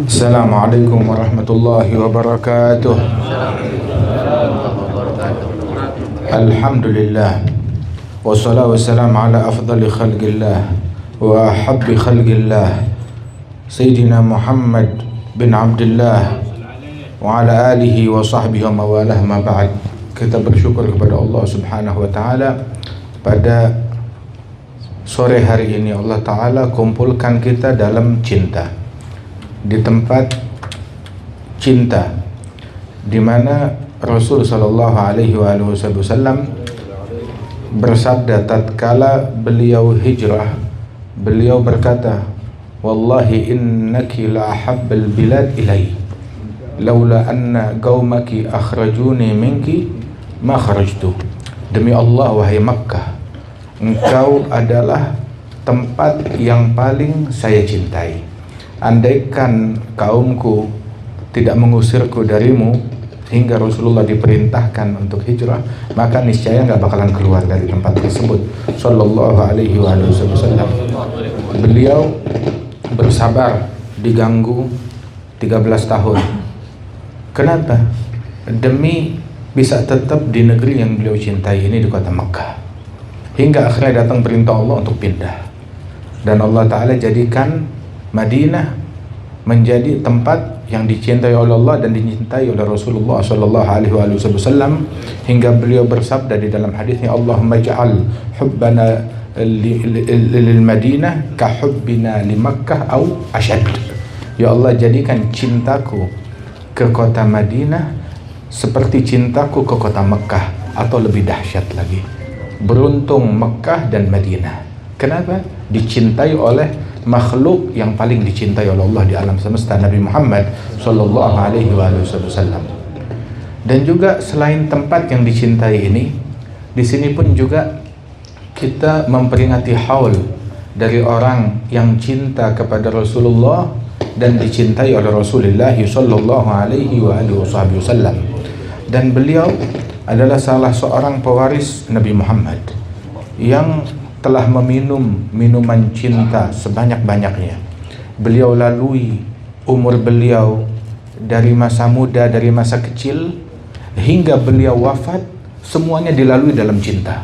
Assalamualaikum warahmatullahi wabarakatuh. Alhamdulillah wassalatu wassalamu ala afdali khalqillah wa habbi khalqillah Sayyidina Muhammad bin Abdullah wa ala alihi wa sahbihi wa mawalah ma ba'd. Kita bersyukur kepada Allah Subhanahu wa taala pada sore hari ini Allah taala kumpulkan kita dalam cinta, di tempat cinta, di mana Rasul sallallahu alaihi wasallam bersabda tatkala beliau hijrah, beliau berkata, wallahi innaki la ahabbal bilad ilai laula anna qaumaki akhrajuni minki ma kharajtu. Demi Allah wahai Makkah, engkau adalah tempat yang paling saya cintai. Andaikan kaumku tidak mengusirku darimu hingga Rasulullah diperintahkan untuk hijrah, maka niscaya nggak bakalan keluar dari tempat tersebut. Sallallahu alaihi wasallam. Beliau bersabar diganggu 13 tahun. Kenapa? Demi bisa tetap di negeri yang beliau cintai ini, di kota Makkah. Hingga akhirnya datang perintah Allah untuk pindah, dan Allah Ta'ala jadikan Madinah menjadi tempat yang dicintai oleh Allah dan dicintai oleh Rasulullah Sallallahu Alaihi Wasallam, hingga beliau bersabda di dalam hadisnya, Allahumma ja'al hubbana lil Madinah ka hubbina li Makkah au ashad. Ya Allah, jadikan cintaku ke kota Madinah seperti cintaku ke kota Mekah, atau lebih dahsyat lagi. Beruntung Mekah dan Madinah. Kenapa? Dicintai oleh makhluk yang paling dicintai oleh Allah di alam semesta, Nabi Muhammad sallallahu alaihi wasallam. Dan juga selain tempat yang dicintai ini, di sini pun juga kita memperingati haul dari orang yang cinta kepada Rasulullah dan dicintai oleh Rasulullah sallallahu alaihi wasallam. Dan beliau adalah salah seorang pewaris Nabi Muhammad yang telah meminum minuman cinta sebanyak-banyaknya. Beliau lalui umur beliau dari masa muda, dari masa kecil hingga beliau wafat, semuanya dilalui dalam cinta.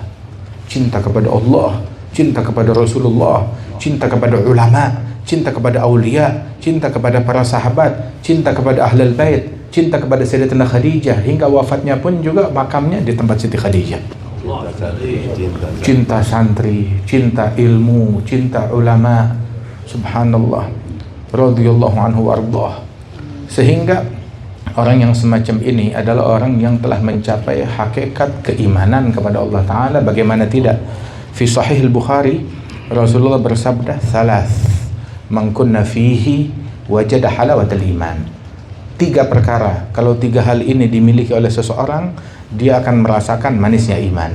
Cinta kepada Allah, cinta kepada Rasulullah, cinta kepada ulama, cinta kepada aulia, cinta kepada para sahabat, cinta kepada ahlul bait, cinta kepada Sayyidatina Khadijah, hingga wafatnya pun juga makamnya di tempat Siti Khadijah. Cinta santri, cinta ilmu, cinta ulama, subhanallah, radhiyallahu anhu warḍah. Sehingga orang yang semacam ini adalah orang yang telah mencapai hakikat keimanan kepada Allah Ta'ala. Bagaimana tidak? Fi Sahih Al-Bukhari, Rasulullah bersabda, "Thalath man kunna fihi wajada halawatal iman." 3 perkara, kalau 3 hal ini dimiliki oleh seseorang, dia akan merasakan manisnya iman.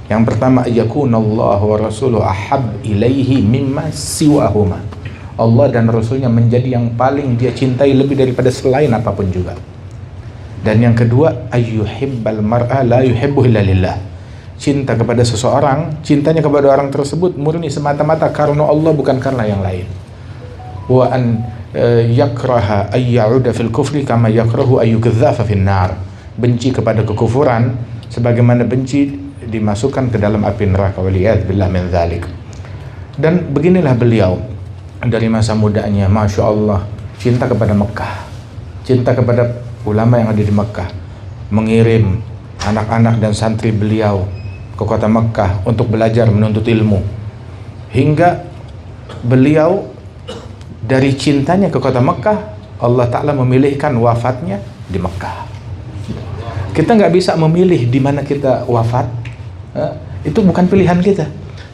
Yang pertama, yakunallahu wa rasuluhu ahab ilaihi mimma siwahuma. Allah dan Rasulnya menjadi yang paling dia cintai lebih daripada selain apapun juga. Dan yang kedua, ayyuhibbal mar'a la yuhibbu illa lillah. Cinta kepada seseorang, cintanya kepada orang tersebut murni semata-mata karena Allah, bukan karena yang lain. Wa an yakraha ayyauda fil kufri kama yakrahu ayyukadzafa fin nar. Benci kepada kekufuran sebagaimana benci dimasukkan ke dalam api neraka, waliyad billah min dzalik. Dan beginilah beliau dari masa mudanya, Masya Allah, cinta kepada Mekah, cinta kepada ulama yang ada di Mekah, mengirim anak-anak dan santri beliau ke kota Mekah untuk belajar menuntut ilmu, hingga beliau dari cintanya ke kota Mekah, Allah Ta'ala memilihkan wafatnya di Mekah. Kita nggak bisa memilih di mana kita wafat, itu bukan pilihan kita,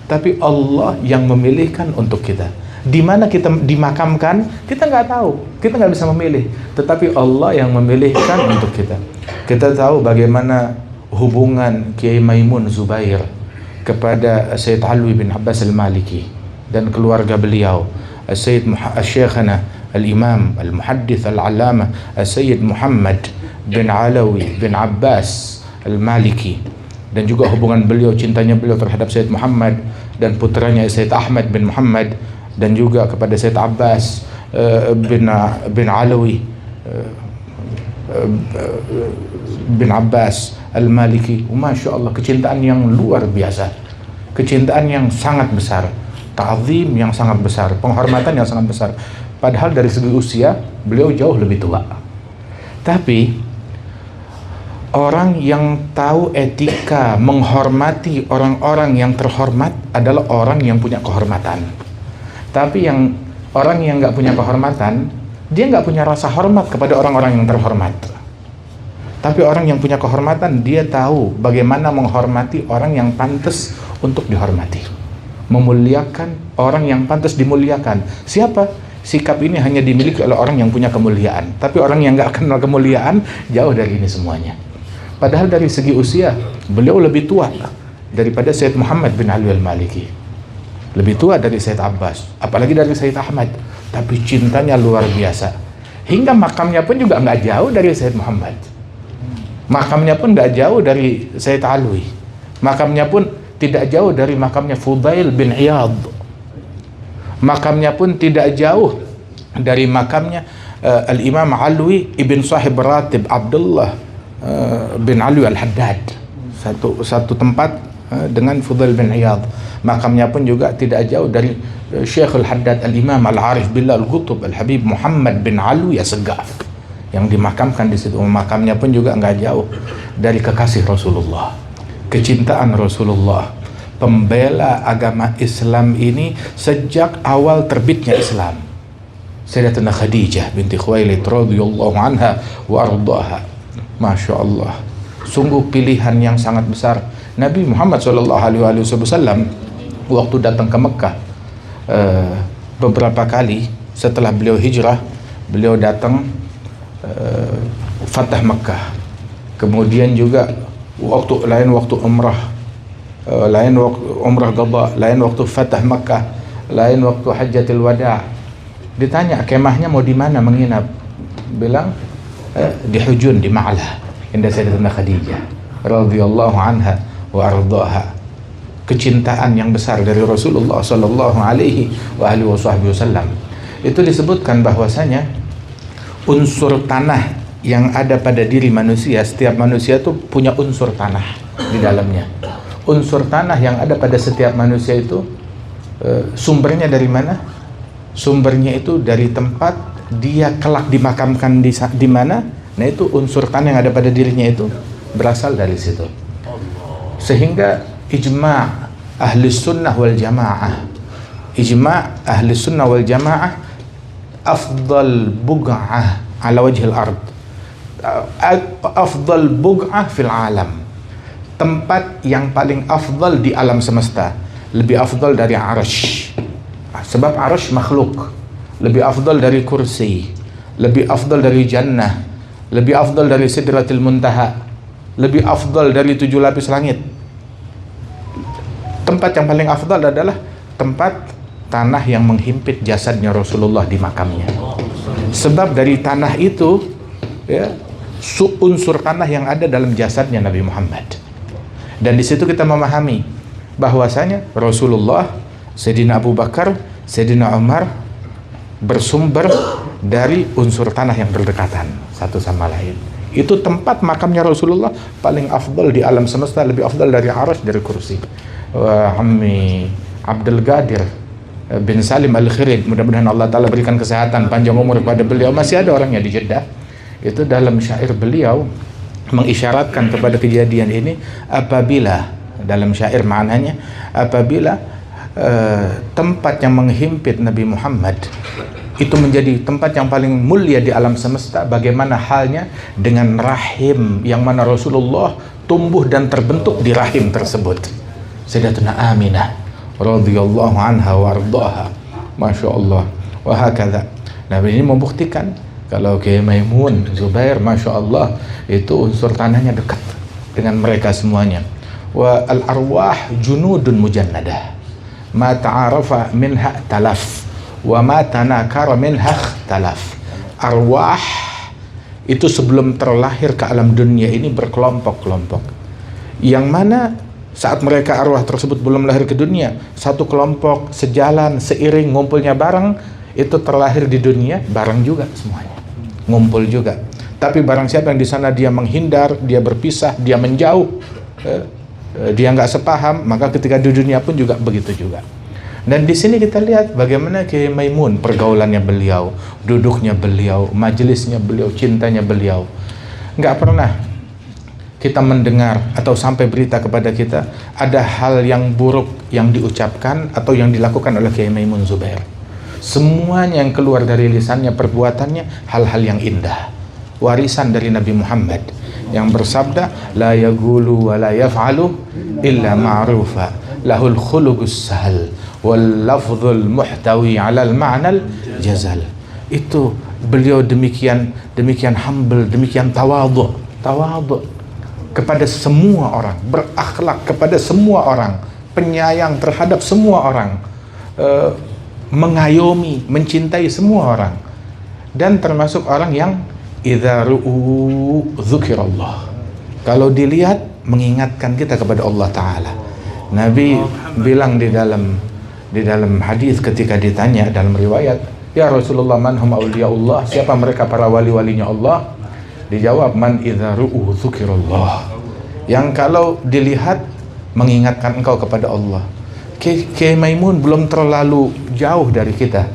tapi Allah yang memilihkan untuk kita. Di mana kita dimakamkan, kita nggak tahu, kita nggak bisa memilih, tetapi Allah yang memilihkan untuk kita. Kita tahu bagaimana hubungan Kiai Maimun Zubair kepada Sayyid Alwi bin Abbas Al-Maliki dan keluarga beliau, Sayyid Syekhana Al-Imam Al-Muhaddith Al-Allamah Sayyid Muhammad bin Alawi bin Abbas Al-Maliki, dan juga hubungan beliau, cintanya beliau terhadap Sayyid Muhammad dan putranya Sayyid Ahmad bin Muhammad dan juga kepada Said Abbas bin Alawi bin Abbas Al-Maliki. Masya Allah, kecintaan yang luar biasa, kecintaan yang sangat besar, ta'zim yang sangat besar, penghormatan yang sangat besar. Padahal dari segi usia beliau jauh lebih tua, tapi orang yang tahu etika menghormati orang-orang yang terhormat adalah orang yang punya kehormatan. Tapi yang orang yang nggak punya kehormatan, dia nggak punya rasa hormat kepada orang-orang yang terhormat. Tapi orang yang punya kehormatan, dia tahu bagaimana menghormati orang yang pantas untuk dihormati, memuliakan orang yang pantas dimuliakan. Siapa? Sikap ini hanya dimiliki oleh orang yang punya kemuliaan. Tapi orang yang nggak kenal kemuliaan jauh dari ini semuanya. Padahal dari segi usia beliau lebih tua daripada Sayyid Muhammad bin Ali Al-Maliki, lebih tua dari Sayyid Abbas, apalagi dari Sayyid Ahmad. Tapi cintanya luar biasa, hingga makamnya pun juga nggak jauh dari Sayyid Muhammad, makamnya pun nggak jauh dari Sayyid Alwi, makamnya pun tidak jauh dari makamnya Fudail bin Iyad, makamnya pun tidak jauh dari makamnya Al-Imam Alwi ibn Sahib Ratib Abdullah bin Alwi Al-Haddad. Satu tempat dengan Fudail bin Iyad. Makamnya pun juga tidak jauh dari Syekh Al-Haddad Al-Imam Al-Arif Billah Al-Qutub Al-Habib Muhammad bin Alwi As-Segaf yang dimakamkan di situ. Makamnya pun juga nggak jauh dari kekasih Rasulullah, kecintaan Rasulullah, pembela agama Islam ini sejak awal terbitnya Islam, Sayyidatuna Khadijah binti Khuwailid radhiyallahu anha wa ardhaha. Masya Allah, sungguh pilihan yang sangat besar. Nabi Muhammad SAW waktu datang ke Mekah beberapa kali setelah beliau hijrah, beliau datang Fatah Mekah. Kemudian juga lain waktu umrah, lain waktu umrah qadha, lain waktu Fatah Mekah, lain waktu Hajjatul Wada. Ditanya kemahnya mau di mana menginap, bilang di Hujun, di Ma'lah, indah Sayyidatuna Khadijah radhiyallahu anha wa ardhaha. Kecintaan yang besar dari Rasulullah sallallahu alaihi wa alihi wasallam. Itu disebutkan bahwasanya unsur tanah yang ada pada diri manusia, setiap manusia itu punya unsur tanah di dalamnya. Unsur tanah yang ada pada setiap manusia itu sumbernya dari mana? Sumbernya itu dari tempat dia kelak dimakamkan di mana. Nah, itu unsur tanah yang ada pada dirinya itu berasal dari situ. Sehingga ijma' ahli sunnah wal jamaah, ijma' ahli sunnah wal jamaah, afdal bug'ah ala wajhil ard, afdal bug'ah fil alam, tempat yang paling afdal di alam semesta, lebih afdal dari arsh. Sebab arsh makhluk, lebih afdal dari kursi, lebih afdal dari jannah, lebih afdal dari sidratil muntaha, lebih afdal dari 7 lapis langit. Tempat yang paling afdal adalah tempat tanah yang menghimpit jasadnya Rasulullah di makamnya. Sebab dari tanah itu, ya, unsur tanah yang ada dalam jasadnya Nabi Muhammad. Dan di situ kita memahami bahwasanya Rasulullah, Sayyidina Abu Bakar, Sayyidina Umar bersumber dari unsur tanah yang berdekatan satu sama lain. Itu tempat makamnya Rasulullah paling afdal di alam semesta, lebih afdal dari arasy, dari kursi. Ammi Abdul Qadir bin Salim Al-Khirid, mudah-mudahan Allah Ta'ala berikan kesehatan, panjang umur kepada beliau, masih ada orangnya di Jeddah. Itu dalam syair beliau mengisyaratkan kepada kejadian ini, apabila, dalam syair maknanya, apabila tempat yang menghimpit Nabi Muhammad itu menjadi tempat yang paling mulia di alam semesta, bagaimana halnya dengan rahim yang mana Rasulullah tumbuh dan terbentuk di rahim tersebut, Sayyidatuna Aminah radhiyallahu anha wa ardhaha. Masya Allah. Wa hakadha. Nah, ini membuktikan kalau Kiai Maimun, Zubair, Masya Allah, itu unsur tanahnya dekat dengan mereka semuanya. Wa al-arwah junudun mujannadah, ma ta'arafa minha talaf, wa ma tanakara minha talaf. Arwah itu sebelum terlahir ke alam dunia ini berkelompok-kelompok, yang mana Saat mereka arwah tersebut belum lahir ke dunia, satu kelompok sejalan, seiring, ngumpulnya bareng, itu terlahir di dunia, bareng juga semuanya, ngumpul juga. Tapi barang siapa yang di sana dia menghindar, dia berpisah, dia menjauh, dia nggak sepaham, maka ketika di dunia pun juga begitu juga. Dan di sini kita lihat bagaimana Kiai Maimun, pergaulannya beliau, duduknya beliau, majelisnya beliau, cintanya beliau. Nggak pernah kita mendengar atau sampai berita kepada kita ada hal yang buruk yang diucapkan atau yang dilakukan oleh Kiai Maimun Zubair. Semuanya yang keluar dari lisannya, perbuatannya, hal-hal yang indah, warisan dari Nabi Muhammad yang bersabda, la yagulu wa la yaf'alu illa ma'rufa, lahul khuluqus sahal wal lafzul muhtawi 'alal ma'nal jazal. Itu beliau demikian humble, demikian tawadhu kepada semua orang, berakhlak kepada semua orang, penyayang terhadap semua orang, mengayomi, mencintai semua orang, dan termasuk orang yang idza ru'u dzukirallah, kalau dilihat mengingatkan kita kepada Allah Ta'ala. Nabi bilang di dalam hadis ketika ditanya dalam riwayat, ya Rasulullah, man hum awliyaullah, siapa mereka para wali-walinya Allah? Dijawab, man idza ru'u dzukirallah, yang kalau dilihat mengingatkan engkau kepada Allah. Kiai Maimun belum terlalu jauh dari kita.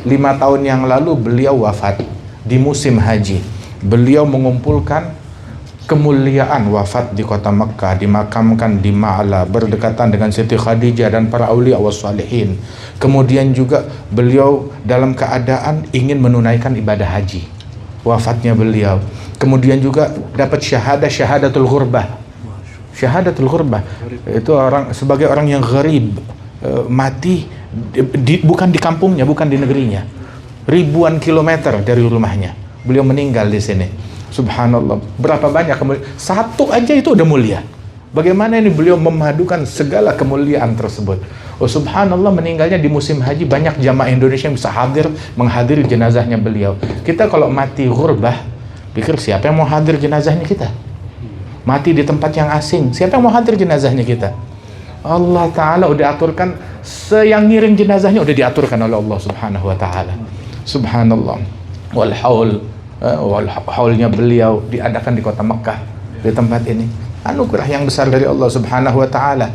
5 tahun yang lalu beliau wafat di musim haji. Beliau mengumpulkan kemuliaan wafat di kota Mekah, dimakamkan di Ma'la, berdekatan dengan Siti Khadijah dan para aulia was salihin. Kemudian juga beliau dalam keadaan ingin menunaikan ibadah haji, wafatnya beliau. Kemudian juga dapat syahadatul ghurbah. Syahadatul ghurbah itu sebagai orang yang gharib, mati bukan di kampungnya, bukan di negerinya, ribuan kilometer dari rumahnya. Beliau meninggal di sini. Subhanallah, berapa banyak kemuliaan. Satu aja itu udah mulia. Bagaimana ini beliau memadukan segala kemuliaan tersebut. Oh subhanallah, meninggalnya di musim haji, banyak jamaah Indonesia yang bisa menghadiri jenazahnya beliau. Kita kalau mati ghurbah, pikir siapa yang mau hadir jenazahnya kita? Mati di tempat yang asing, siapa yang mau hadir jenazahnya kita? Allah Ta'ala udah aturkan, yang ngiring jenazahnya udah diaturkan oleh Allah Subhanahu Wa Ta'ala. Subhanallah. Haulnya beliau diadakan di kota Mekah, di tempat ini. Anugerah yang besar dari Allah Subhanahu Wa Ta'ala.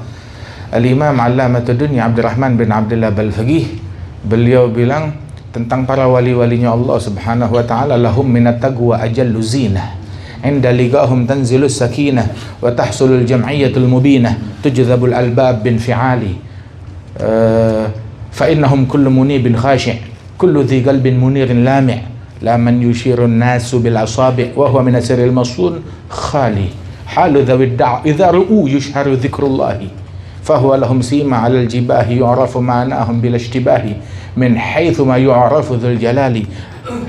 Al-Imam Allamatud Dunya Abdurrahman bin Abdullah Balfaqih, beliau bilang tentang para wali-walinya Allah Subhanahu Wa Ta'ala, lahum minat taqwa ajallu zinah, inda ligahum tanzilus sakinah wa tahsulul jam'iyyatul mubinah tujzabul albab bin fi'ali fa innahum kullu munibin khashi' kullu dhi qalbin munirin lami' la man yushirun nasu bil asabi' wa huwa min asril masun khali halu dhawi ad-da'a idza ru'u yushharu dhikrullahi fahuwa lahum sima 'alal jibahi yu'rafu ma'nahum bil ishtibahi min haitsu ma yu'rafu dzul jalali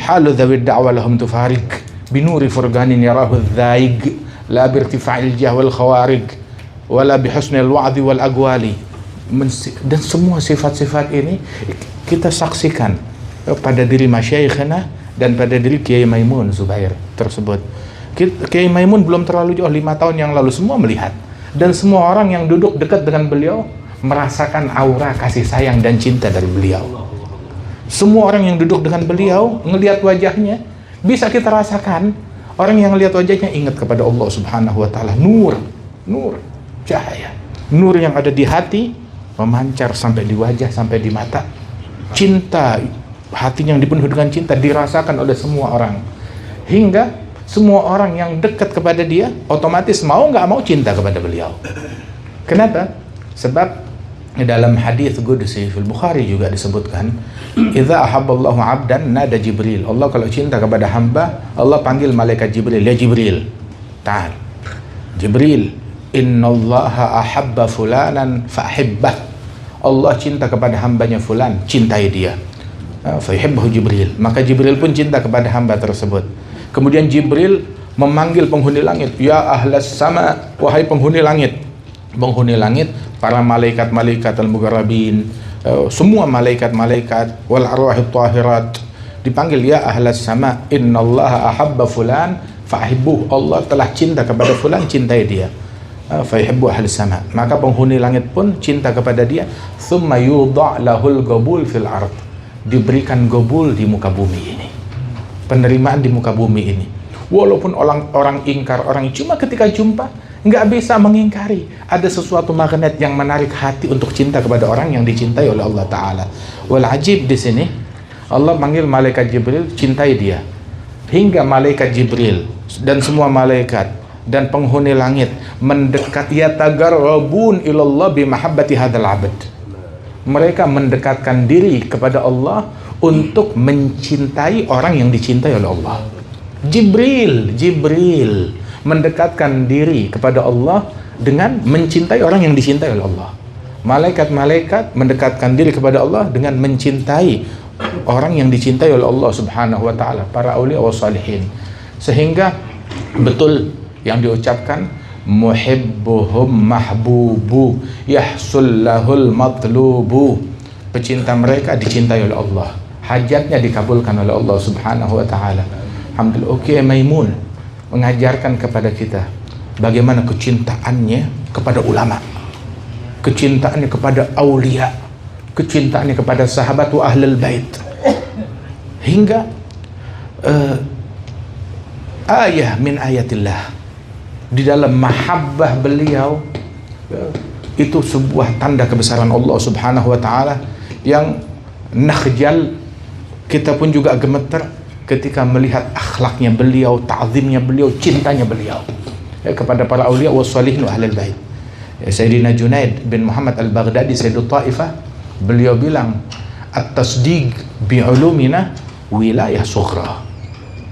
halu dhawi ad-da'wa lahum tufarik binuri furganin yarahu adh-dhaig la birtifa'il jah wal khawarig wala bihusnil wa'di wal agwali. Dan semua sifat-sifat ini kita saksikan pada diri masyayikhna dan pada diri Kiai Maimun Zubair tersebut. Kiai Maimun belum terlalu jauh, 5 tahun yang lalu semua melihat, dan semua orang yang duduk dekat dengan beliau merasakan aura kasih sayang dan cinta dari beliau. Semua orang yang duduk dengan beliau ngelihat wajahnya, bisa kita rasakan. Orang yang lihat wajahnya ingat kepada Allah Subhanahu Wa Ta'ala. Nur, cahaya, nur yang ada di hati memancar sampai di wajah, sampai di mata. Cinta, hatinya yang dipenuhi dengan cinta dirasakan oleh semua orang, hingga semua orang yang dekat kepada dia otomatis mau nggak mau cinta kepada beliau. Kenapa? Sebab dalam hadis qudsi fil Bukhari juga disebutkan, idza ahabballahu 'abdan nada Jibril. Allah kalau cinta kepada hamba, Allah panggil malaikat Jibril, ya Jibril, ta'al. Jibril, innallaha ahabba fulanan fahibbah. Allah cinta kepada hambanya fulan, cintai dia. Fahibbahu Jibril, maka Jibril pun cinta kepada hamba tersebut. Kemudian Jibril memanggil penghuni langit, ya ahlas sama, wahai penghuni langit. Penghuni langit, para malaikat-malaikat al-muqarrabin, semua malaikat-malaikat wal arwahit tahirat dipanggil, ya ahlas sama, innallaha ahabba fulan fahibbuh. Allah telah cinta kepada fulan, cintai dia. fayuhibbu ahli sama, maka penghuni langit pun cinta kepada dia. Thumma yudha' lahul qabul fil ard, diberikan qabul di muka bumi ini, penerimaan di muka bumi ini. Walaupun orang ingkar, orang cuma ketika jumpa nggak bisa mengingkari, ada sesuatu magnet yang menarik hati untuk cinta kepada orang yang dicintai oleh Allah Ta'ala. Wal ajib di sini, Allah manggil malaikat Jibril, cintai dia, hingga malaikat Jibril dan semua malaikat dan penghuni langit mendekat, yatagarrabun ilallah bimahabbati hadzal abd, mereka mendekatkan diri kepada Allah untuk mencintai orang yang dicintai oleh Allah. Jibril mendekatkan diri kepada Allah dengan mencintai orang yang dicintai oleh Allah. Malaikat-malaikat mendekatkan diri kepada Allah dengan mencintai orang yang dicintai oleh Allah Subhanahu wa Ta'ala, para aulia wa salihin. Sehingga betul yang diucapkan, muhibbuhum mahbubu yahsul lahul matlubu, pecinta mereka dicintai oleh Allah, hajatnya dikabulkan oleh Allah Subhanahu wa Ta'ala. Alhamdulillah. Oke, Maimun mengajarkan kepada kita bagaimana kecintaannya kepada ulama, kecintaannya kepada aulia, kecintaannya kepada sahabat wa ahlul bait, hingga ayah min ayatillah, di dalam mahabbah beliau itu sebuah tanda kebesaran Allah Subhanahu wa Ta'ala yang nakhjal, kita pun juga gemeter ketika melihat akhlaknya beliau, ta'zimnya beliau, cintanya beliau kepada para aulia wa salihin wa ahlul bait. Sayyidina Junaid bin Muhammad al-Baghdadi, Sayyidut Taifah, beliau bilang, at-tasdiq bi'ulumina wilayah sughra,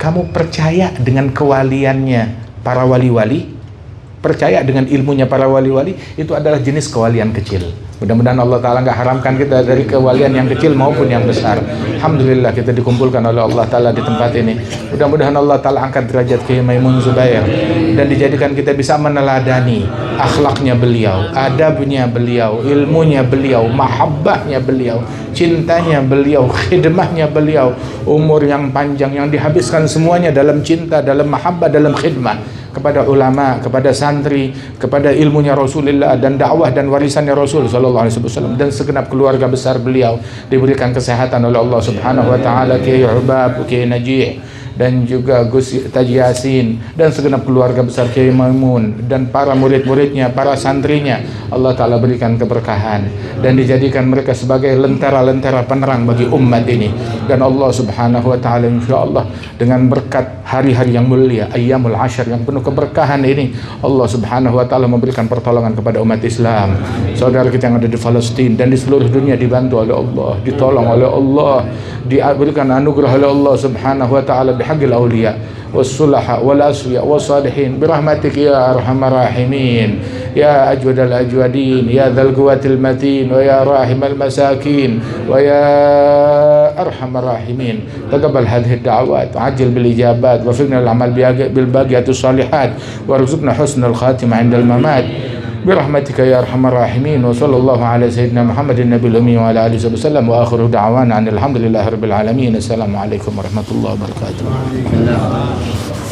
kamu percaya dengan kewaliannya para wali-wali, percaya dengan ilmunya para wali-wali, itu adalah jenis kewalian kecil. Mudah-mudahan Allah Ta'ala nggak haramkan kita dari kewalian yang kecil maupun yang besar. Alhamdulillah kita dikumpulkan oleh Allah Ta'ala di tempat ini. Mudah-mudahan Allah Ta'ala angkat derajat Kiai Maimun Zubair dan dijadikan kita bisa meneladani akhlaknya beliau, adabnya beliau, ilmunya beliau, mahabbahnya beliau, cintanya beliau, khidmahnya beliau, umur yang panjang yang dihabiskan semuanya dalam cinta, dalam mahabbah, dalam khidmah kepada ulama, kepada santri, kepada ilmunya Rasulullah dan dakwah dan warisannya Rasul sallallahu alaihi wasallam, dan segenap keluarga besar beliau diberikan kesehatan oleh Allah Subhanahu wa Ta'ala, Kiai Ubab, Kiai Najih, dan juga Gus Taji Yasin, dan segenap keluarga besar Kiai Maimun dan para murid-muridnya, para santrinya. Allah Ta'ala berikan keberkahan dan dijadikan mereka sebagai lentera-lentera penerang bagi umat ini. Dan Allah Subhanahu wa Ta'ala insyaallah dengan berkat hari-hari yang mulia, ayyamul ashar yang penuh keberkahan ini, Allah Subhanahu wa Ta'ala memberikan pertolongan kepada umat Islam, saudara kita yang ada di Palestina dan di seluruh dunia, dibantu oleh Allah, ditolong oleh Allah, diberikan anugerah oleh Allah Subhanahu wa Ta'ala bihaqil awliya wassulaha wal asfiya wassalihin birahmatik ya arhamar rahimin ya ajwadal ajwadin ya dzal quwwatil matin wa ya rahimal masakin wa ya arhamar rahimin. Taqabbal hadhihi ad-da'awat ajil bil ijabat wa fiqna al-amal bil baqiyatus salihat warzuqna husnal khatimah 'indal mamat برحمتك يا أرحم الراحمين. وصلى الله على سيدنا محمد النبي الأمي وعلى آله وسلم وآخر دعوانا أن الحمد لله رب العالمين. السلام عليكم ورحمة الله وبركاته.